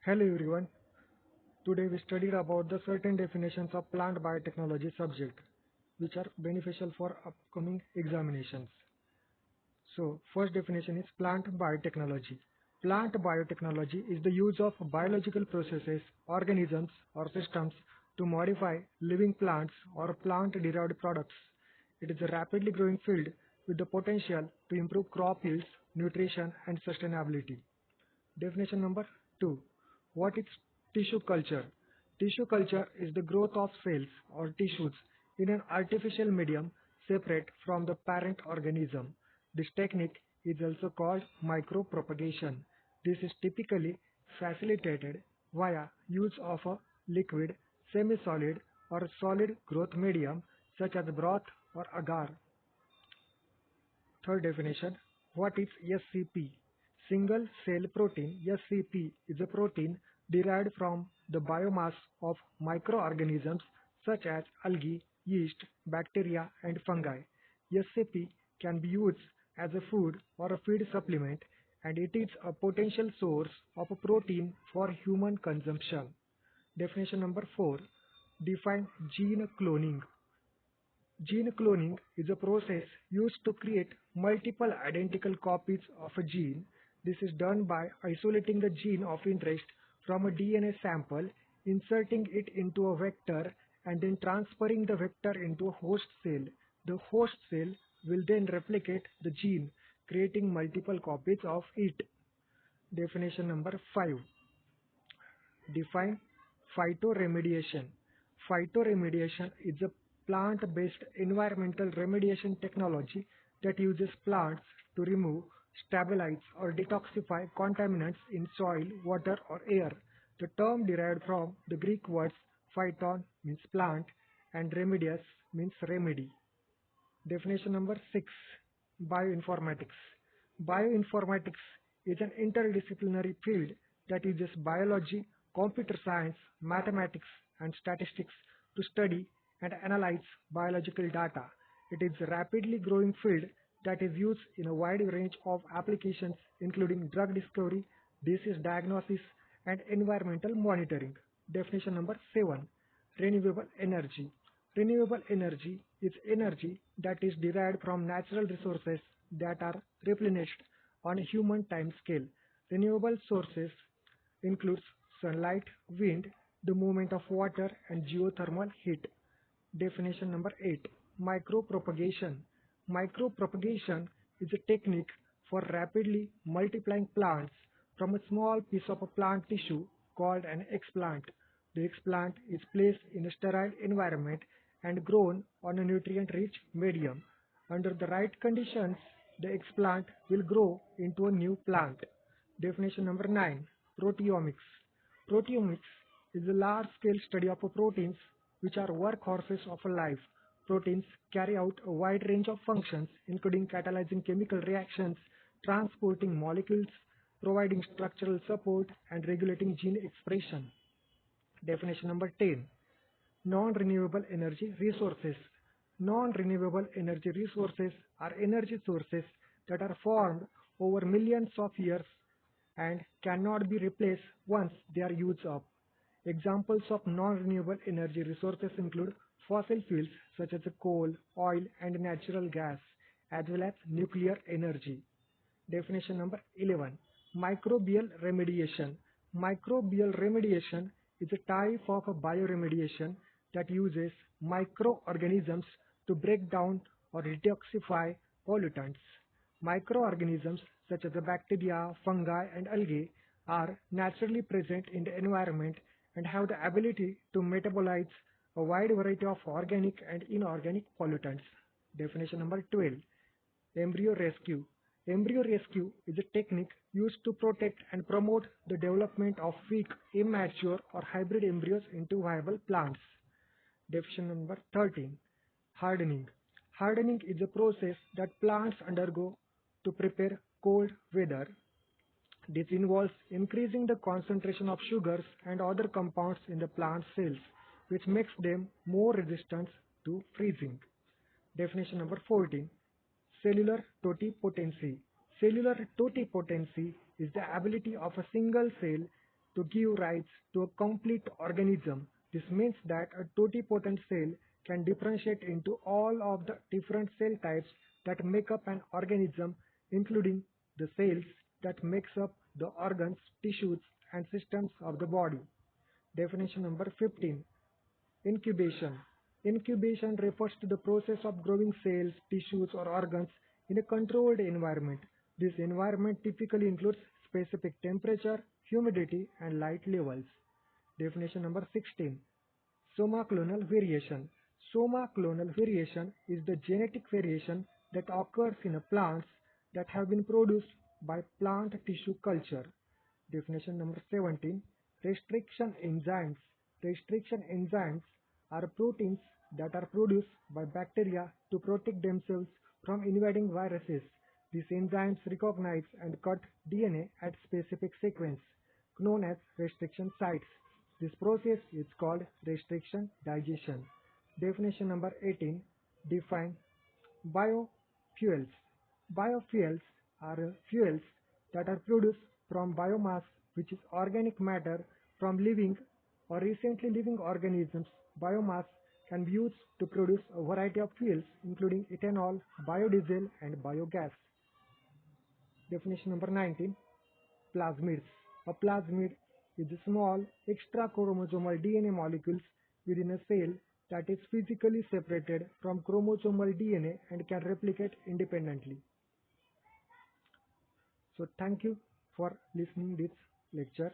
Hello everyone. Today we studied about the certain definitions of plant biotechnology subject which are beneficial for upcoming examinations. So first definition is plant biotechnology. Plant biotechnology is the use of biological processes, organisms or systems to modify living plants or plant-derived products. It is a rapidly growing field with the potential to improve crop yields, nutrition and sustainability. Definition number 2. What is tissue culture? Tissue culture is the growth of cells or tissues in an artificial medium separate from the parent organism. This technique is also called micropropagation. This is typically facilitated via use of a liquid, semi-solid or solid growth medium such as broth or agar. Third definition, what is SCP? Single cell protein SCP is a protein derived from the biomass of microorganisms such as algae, yeast, bacteria and fungi. SCP can be used as a food or a feed supplement and it is a potential source of a protein for human consumption. Definition number 4. Define gene cloning. Gene cloning is a process used to create multiple identical copies of a gene. This is done by isolating the gene of interest from a DNA sample, inserting it into a vector, and then transferring the vector into a host cell. The host cell will then replicate the gene, creating multiple copies of it. Definition number 5. Define phytoremediation. Phytoremediation is a plant-based environmental remediation technology that uses plants to remove, stabilize, or detoxify contaminants in soil, water, or air. The term derived from the Greek words phyton means plant and remedius means remedy. Definition number 6. Bioinformatics. Bioinformatics is an interdisciplinary field that uses biology, computer science, mathematics, and statistics to study and analyze biological data. It is a rapidly growing field that is used in a wide range of applications including drug discovery, disease diagnosis, and environmental monitoring. Definition number 7. Renewable energy. Renewable energy is energy that is derived from natural resources that are replenished on a human time scale. Renewable sources includes sunlight, wind, the movement of water, and geothermal heat. Definition number 8. Micropropagation. Micropropagation is a technique for rapidly multiplying plants from a small piece of a plant tissue called an explant. The explant is placed in a sterile environment and grown on a nutrient-rich medium. Under the right conditions, the explant will grow into a new plant. Definition number 9. Proteomics. Proteomics is a large-scale study of proteins which are workhorses of life. Proteins carry out a wide range of functions including catalyzing chemical reactions, transporting molecules, providing structural support, and regulating gene expression. Definition number 10. Non-renewable energy resources. Non-renewable energy resources are energy sources that are formed over millions of years and cannot be replaced once they are used up. Examples of non-renewable energy resources include fossil fuels such as coal, oil, and natural gas, as well as nuclear energy. Definition number 11. Microbial remediation. Microbial remediation is a type of a bioremediation that uses microorganisms to break down or detoxify pollutants. Microorganisms such as bacteria, fungi, and algae are naturally present in the environment and have the ability to metabolize a wide variety of organic and inorganic pollutants. Definition number 12. Embryo rescue. Embryo rescue is a technique used to protect and promote the development of weak, immature, or hybrid embryos into viable plants. Definition number 13. Hardening. Hardening is a process that plants undergo to prepare cold weather. This involves increasing the concentration of sugars and other compounds in the plant cells, which makes them more resistant to freezing. Definition number 14. Cellular totipotency. Cellular totipotency is the ability of a single cell to give rise to a complete organism. This means that a totipotent cell can differentiate into all of the different cell types that make up an organism, including the cells that makes up the organs, tissues, and systems of the body. Definition number 15. Incubation. Incubation refers to the process of growing cells, tissues, or organs in a controlled environment. This environment typically includes specific temperature, humidity, and light levels. Definition number 16. Soma-clonal variation. Soma-clonal variation is the genetic variation that occurs in plants that have been produced by plant tissue culture. Definition number 17. Restriction enzymes. Restriction enzymes are proteins that are produced by bacteria to protect themselves from invading viruses. These enzymes recognize and cut DNA at specific sequence, known as restriction sites. This process is called restriction digestion. Definition number 18. Define biofuels. Biofuels are fuels that are produced from biomass, which is organic matter from living or recently living organisms. Biomass can be used to produce a variety of fuels, including ethanol, biodiesel, and biogas. Definition number 19. Plasmids. A plasmid is a small extra-chromosomal DNA molecules within a cell that is physically separated from chromosomal DNA and can replicate independently. So thank you for listening this lecture.